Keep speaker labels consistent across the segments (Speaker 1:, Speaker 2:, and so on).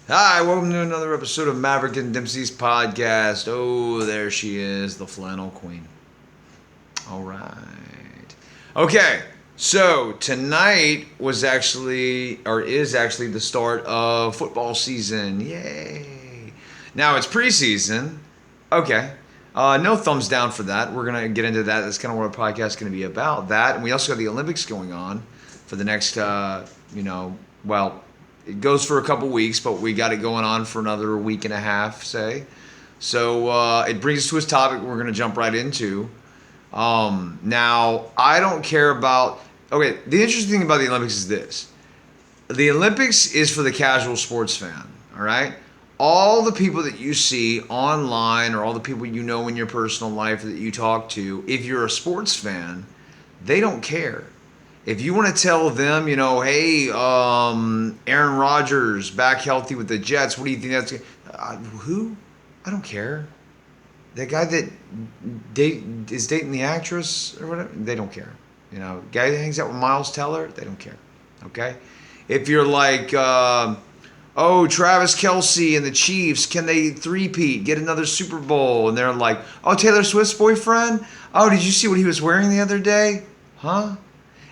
Speaker 1: Hi, welcome to another episode of Maverick and Dempsey's podcast. Oh, there she is, the flannel queen. All right. Okay, so tonight was actually, or is actually, the start of football season. Yay. Now it's preseason. Okay. No thumbs down for that. We're going to get into that. That's kind of what our podcast is going to be about. That. And we also got the Olympics going on for the next, well, it goes for a couple weeks, but we got it going on for another week and a half, say. So it brings us to his topic we're going to jump right into. Now, I don't care about. Okay, the interesting thing about the Olympics is this: the Olympics is for the casual sports fan. All right, all the people that you see online, or all the people you know in your personal life that you talk to, if you're a sports fan, they don't care. If you want to tell them, hey, Aaron Rodgers back healthy with the Jets, what do you think that's? Who? I don't care. The guy that is dating the actress or whatever, they don't care. Guy that hangs out with Miles Teller, they don't care. Okay, if you're like, oh, Travis Kelsey and the Chiefs, can they three-peat, get another Super Bowl? And they're like, oh, Taylor Swift's boyfriend? Oh, did you see what he was wearing the other day? Huh?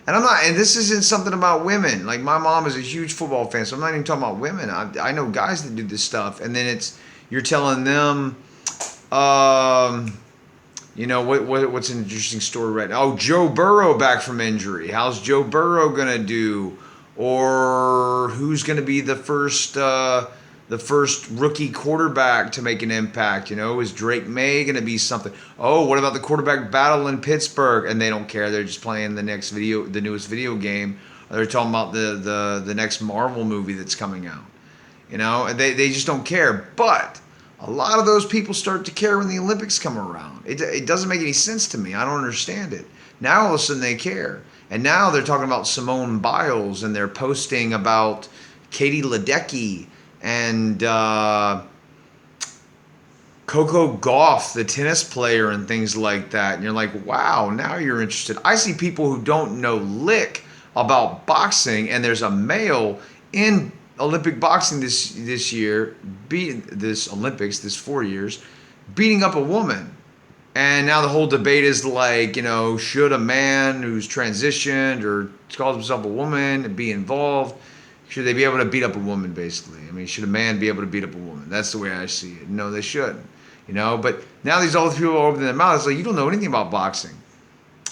Speaker 1: And I'm not, and this isn't something about women. Like, my mom is a huge football fan, so I'm not even talking about women. I know guys that do this stuff, and then you're telling them, what's an interesting story right now? Oh, Joe Burrow back from injury. How's Joe Burrow gonna do? Or who's gonna be the first rookie quarterback to make an impact? Is Drake May gonna be something? Oh, what about the quarterback battle in Pittsburgh? And they don't care. They're just playing the newest video game. Or they're talking about the next Marvel movie that's coming out. And they just don't care. But a lot of those people start to care when the Olympics come around. It doesn't make any sense to me. I don't understand it. Now all of a sudden they care. And now they're talking about Simone Biles, and they're posting about Katie Ledecky and Coco Gauff, the tennis player, and things like that. And you're like, wow, now you're interested. I see people who don't know lick about boxing, and there's a male in Olympic boxing this year, this Olympics, this 4 years, beating up a woman. And now the whole debate is like, should a man who's transitioned or calls himself a woman be involved? Should they be able to beat up a woman, basically? I mean, should a man be able to beat up a woman? That's the way I see it. No, they shouldn't. But now these other people are opening their mouths like, you don't know anything about boxing.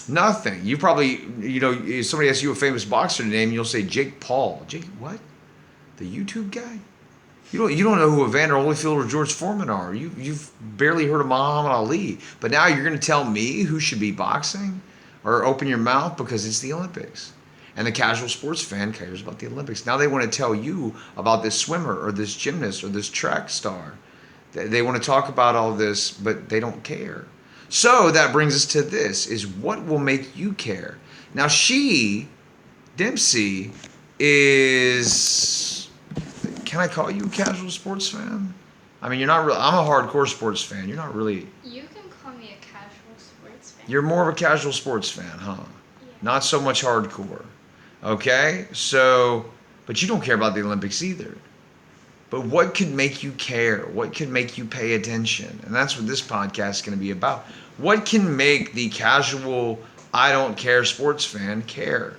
Speaker 1: Nothing. You probably, if somebody asks you a famous boxer to name, you'll say Jake Paul. Jake, what? The YouTube guy? You don't know who Evander Holyfield or George Foreman are. You've barely heard of Muhammad Ali. But now you're going to tell me who should be boxing or open your mouth because it's the Olympics. And the casual sports fan cares about the Olympics. Now they want to tell you about this swimmer or this gymnast or this track star. They want to talk about all this, but they don't care. So that brings us to this, is what will make you care? Now Dempsey, is... Can I call you a casual sports fan? I mean, you're not really... I'm a hardcore sports fan. You're not really...
Speaker 2: You can call me a casual sports fan.
Speaker 1: You're more of a casual sports fan, huh?
Speaker 2: Yeah.
Speaker 1: Not so much hardcore. Okay? So... But you don't care about the Olympics either. But what could make you care? What could make you pay attention? And that's what this podcast is going to be about. What can make the casual, I don't care sports fan care?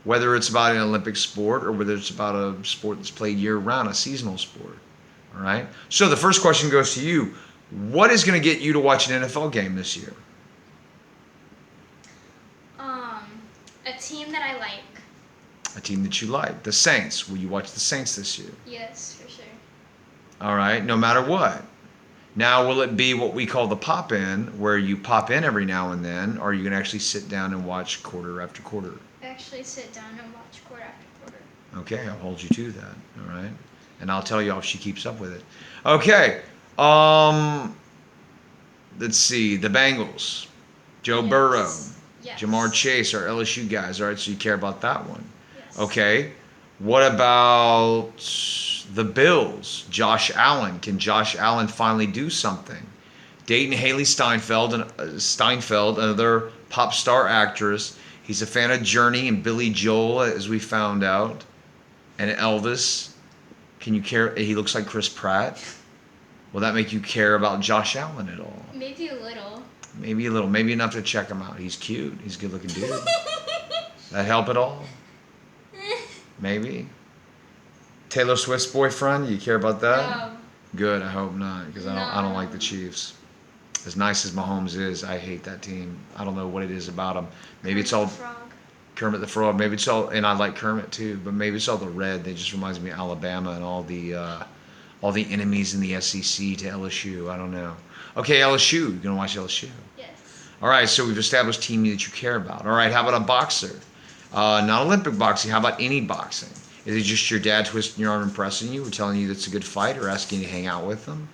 Speaker 1: Whether it's about an Olympic sport or whether it's about a sport that's played year-round, a seasonal sport. All right? So the first question goes to you. What is going to get you to watch an NFL game this year?
Speaker 2: A team that I like.
Speaker 1: A team that you like. The Saints. Will you watch the Saints this year?
Speaker 2: Yes, for sure.
Speaker 1: All right? No matter what. Now, will it be what we call the pop-in, where you pop in every now and then, or are you going to actually sit down and watch quarter after quarter?
Speaker 2: Actually sit down and watch quarter after quarter.
Speaker 1: Okay, I'll hold you to that. All right, and I'll tell you if she keeps up with it. Okay, let's see. The Bengals, Joe Burrow,
Speaker 2: Yes.
Speaker 1: Jamar Chase are LSU guys. All right, so you care about that one.
Speaker 2: Yes.
Speaker 1: Okay, what about the Bills? Josh Allen. Can Josh Allen finally do something? Dating Haley Steinfeld, another pop star actress. He's a fan of Journey and Billy Joel, as we found out, and Elvis. Can you care? He looks like Chris Pratt. Will that make you care about Josh Allen at all?
Speaker 2: Maybe a little.
Speaker 1: Maybe a little. Maybe enough to check him out. He's cute. He's a good-looking dude. That help at all? Maybe. Taylor Swift's boyfriend. You care about that?
Speaker 2: No.
Speaker 1: Good. I hope not, because I don't like the
Speaker 2: No.
Speaker 1: Chiefs. As nice as Mahomes is, I hate that team. I don't know what it is about them. Maybe it's all
Speaker 2: Frog.
Speaker 1: Kermit the Frog. Maybe it's all, and I like Kermit too. But maybe it's all the red. They just reminds me of Alabama and all the enemies in the SEC to LSU. I don't know. Okay, LSU. You're gonna watch LSU.
Speaker 2: Yes.
Speaker 1: All right. So we've established team that you care about. All right. How about a boxer? Not Olympic boxing. How about any boxing? Is it just your dad twisting your arm and pressing you, or telling you that's a good fight, or asking you to hang out with them,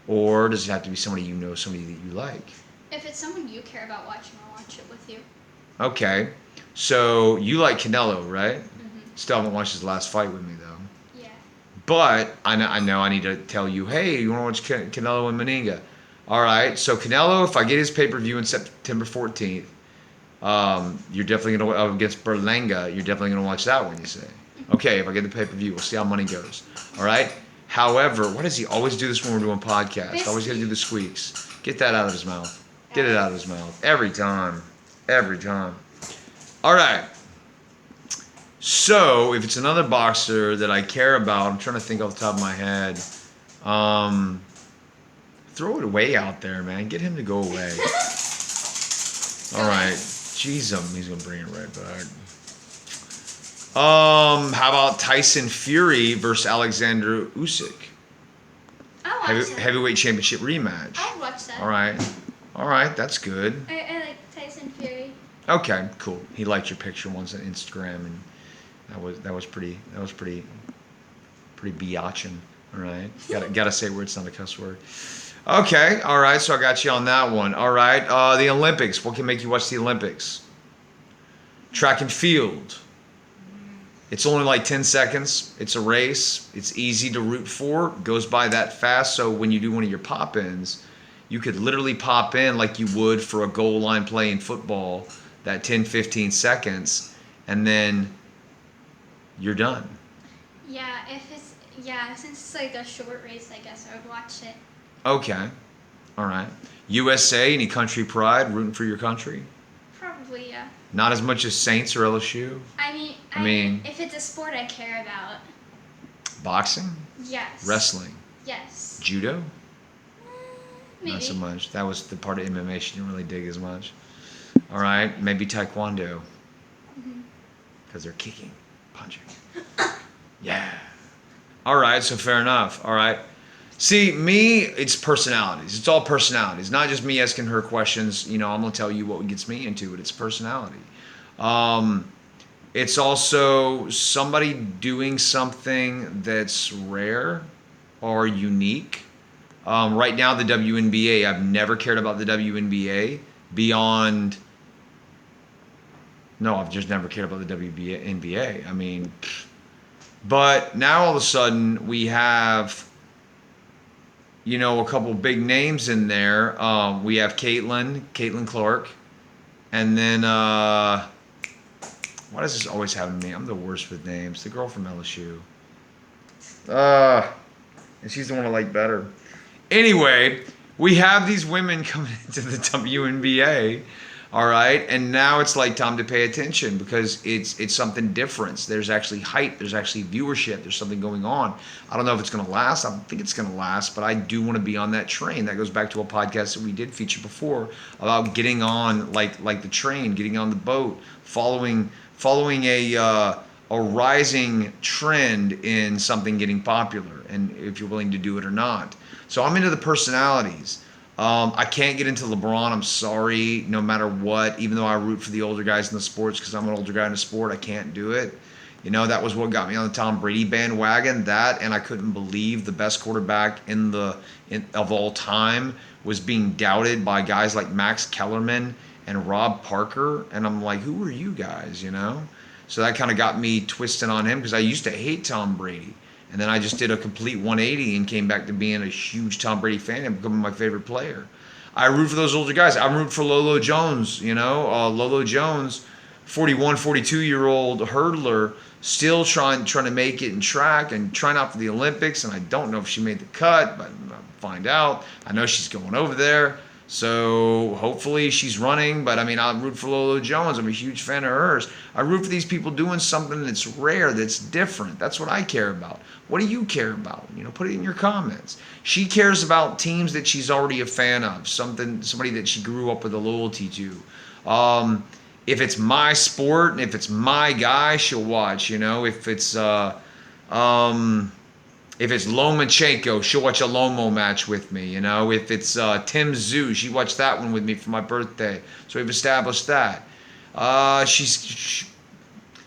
Speaker 1: or does it have to be somebody you know, somebody that you like?
Speaker 2: If it's someone you care about watching, I'll watch it with you.
Speaker 1: Okay. So you like Canelo, right?
Speaker 2: Mm-hmm.
Speaker 1: Still haven't watched his last fight with me though.
Speaker 2: Yeah.
Speaker 1: But I know I need to tell you, hey, you want to watch Canelo and Meninga? All right. So Canelo, if I get his pay-per-view on September 14th, you're definitely gonna against Berlanga. You're definitely gonna watch that one. You say, okay? If I get the pay-per-view, we'll see how money goes. All right. However, why does he always do this when we're doing podcasts? Always got to do the squeaks. Get that out of his mouth. Get it out of his mouth every time. Every time. All right. So, if it's another boxer that I care about, I'm trying to think off the top of my head. Throw it way out there, man. Get him to go away. All right. Jeez, he's gonna bring it right back. How about Tyson Fury versus Alexander Usyk?
Speaker 2: I'll watch that.
Speaker 1: Heavyweight championship rematch.
Speaker 2: I'll watch that.
Speaker 1: All right, that's good.
Speaker 2: I like Tyson Fury.
Speaker 1: Okay, cool. He liked your picture once on Instagram, and that was pretty biatchin'. All right, gotta say where it's not a cuss word. Okay, all right. So I got you on that one. All right, the Olympics. What can make you watch the Olympics? Track and field. It's only like 10 seconds. It's a race. It's easy to root for. Goes by that fast. So when you do one of your pop-ins, you could literally pop in like you would for a goal line play in football, that 10, 15 seconds, and then you're done.
Speaker 2: Yeah, since it's like a short race, I guess I would watch it.
Speaker 1: Okay. All right. USA, any country pride, rooting for your country?
Speaker 2: Probably, yeah.
Speaker 1: Not as much as Saints or LSU?
Speaker 2: I mean, if it's a sport I care about,
Speaker 1: Boxing?
Speaker 2: yes.
Speaker 1: Wrestling?
Speaker 2: Yes.
Speaker 1: Judo?
Speaker 2: Maybe.
Speaker 1: Not so much. That was the part of MMA she didn't really dig as much. All right. Maybe Taekwondo. Because they're kicking, punching. Yeah. All right. So fair enough. All right. See, me, it's personalities. It's all personalities. Not just me asking her questions. You know, I'm going to tell you what gets me into it. It's personality. It's also somebody doing something that's rare or unique. Right now, the WNBA, I've never cared about the WNBA beyond... No, I've just never cared about the WNBA. I mean... But now all of a sudden, we have... You know, a couple big names in there. We have Caitlin Clark. And then, why does this always happen to me? I'm the worst with names. The girl from LSU. And she's the one I like better. Anyway, we have these women coming into the WNBA. All right, and now it's like time to pay attention because it's something different. There's actually hype. There's actually viewership. There's something going on. I don't know if it's going to last. I don't think it's going to last, but I do want to be on that train. That goes back to a podcast that we did feature before about getting on like the train, getting on the boat, following a rising trend in something getting popular, and if you're willing to do it or not. So I'm into the personalities. I can't get into LeBron. I'm sorry, no matter what. Even though I root for the older guys in the sports because I'm an older guy in the sport, I can't do it. You know, that was what got me on the Tom Brady bandwagon. That, and I couldn't believe the best quarterback of all time was being doubted by guys like Max Kellerman and Rob Parker. And I'm like, who are you guys, you know? So that kind of got me twisting on him because I used to hate Tom Brady. And then I just did a complete 180 and came back to being a huge Tom Brady fan and becoming my favorite player. I root for those older guys. I root for Lolo Jones, you know. Lolo Jones 41, 42-year-old hurdler still trying to make it in track and trying out for the Olympics. And I don't know if she made the cut, but I'll find out. I know she's going over there. So hopefully she's running, but I mean, I root for Lolo Jones. I'm a huge fan of hers. I root for these people doing something that's rare, that's different. That's what I care about. What do you care about? Put it in your comments. She cares about teams that she's already a fan of, somebody that she grew up with a loyalty to. If it's my sport and if it's my guy, she'll watch. If it's Lomachenko, she'll watch a Lomo match with me. If it's Tim Zhu, she watched that one with me for my birthday. So we've established that.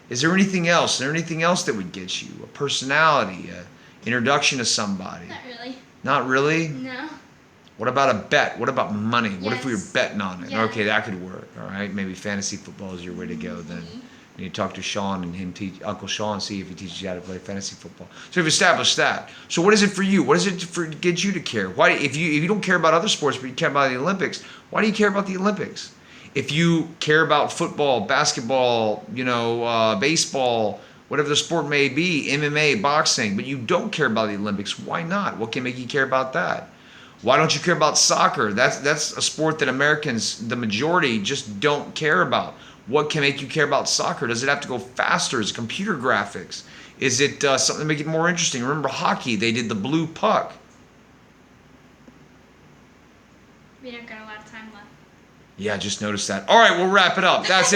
Speaker 1: Is there anything else? Is there anything else that would get you? A personality, an introduction to somebody?
Speaker 2: Not really.
Speaker 1: Not really?
Speaker 2: No.
Speaker 1: What about a bet? What about money? What if we were
Speaker 2: Yes.
Speaker 1: betting on it?
Speaker 2: Yeah.
Speaker 1: Okay, that could work. All right, maybe fantasy football is your way to go then. You need to talk to Sean and him teach Uncle Sean, see if he teaches you how to play fantasy football. So we've established that. So what is it for you? What is it for get you to care? Why, if you don't care about other sports but you care about the Olympics, why do you care about the Olympics? If you care about football, basketball, baseball, whatever the sport may be, MMA, boxing, but you don't care about the Olympics, why not? What can make you care about that? Why don't you care about soccer? That's a sport that Americans, the majority, just don't care about. What can make you care about soccer? Does it have to go faster? Is it computer graphics? Is it something to make it more interesting? Remember hockey, they did the blue puck.
Speaker 2: We don't got a lot of time left.
Speaker 1: Yeah, I just noticed that. All right, we'll wrap it up. That's it.